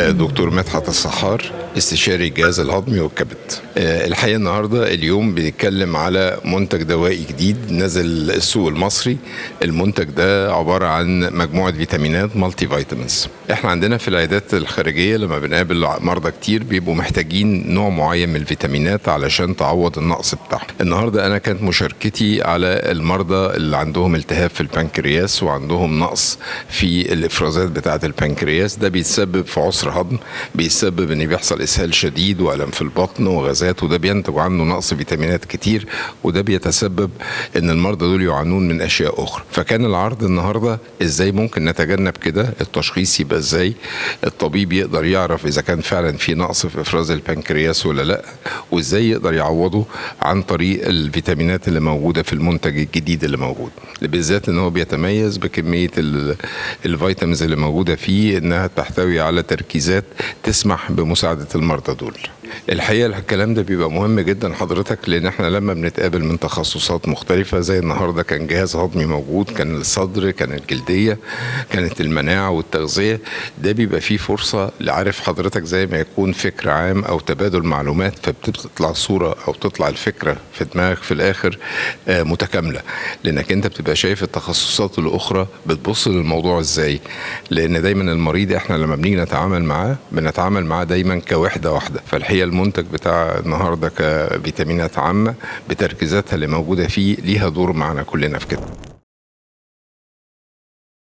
دكتور مدحت السحار، استشاري الجهاز الهضمي والكبد. الحقيقة النهاردة اليوم بنتكلم على منتج دوائي جديد نزل السوق المصري. المنتج ده عبارة عن مجموعة فيتامينات مالتي فيتامينز. احنا عندنا في العيادات الخارجية لما بنقابل مرضى كتير بيبقوا محتاجين نوع معين من الفيتامينات علشان تعوض النقص بتاعهم. النهاردة انا كانت مشاركتي على المرضى اللي عندهم التهاب في البنكرياس وعندهم نقص في الافرازات بتاعة البنكرياس. ده بيتسبب في عسر هضم، بيسبب ان بيحصل اسهال شديد والم في البطن وغازات، وده بينتج عنه نقص فيتامينات كتير، وده بيتسبب ان المرضى دول يعانون من اشياء اخرى. فكان العرض النهارده ازاي ممكن نتجنب كده، التشخيص يبقى ازاي، الطبيب يقدر يعرف اذا كان فعلا في نقص في افراز البنكرياس ولا لا، وازاي يقدر يعوضه عن طريق الفيتامينات اللي موجوده في المنتج الجديد اللي موجود، بالذات ان هو بيتميز بكميه الفيتامينز اللي موجوده فيه، انها تحتوي على تركيزات تسمح بمساعدة المرضى دول. الحقيقة الكلام ده بيبقى مهم جدا حضرتك، لان احنا لما بنتقابل من تخصصات مختلفة زي النهاردة كان جهاز هضمي موجود، كان الصدر، كان الجلدية، كانت المناعة والتغذية، ده بيبقى فيه فرصة لعارف حضرتك زي ما يكون فكر عام او تبادل معلومات، فبتطلع صورة او تطلع الفكرة في دماغك في الاخر متكاملة، لانك انت بتبقى شايف التخصصات الاخرى بتبص للموضوع ازاي. لان دايما المريض احنا لما بنيجي بنتعامل معاه دايما كوحدة واحدة. فالحقيقة المنتج بتاع النهاردة كفيتامينات عامة بتركيزاتها اللي موجودة فيه ليها دور معنا كلنا في كده.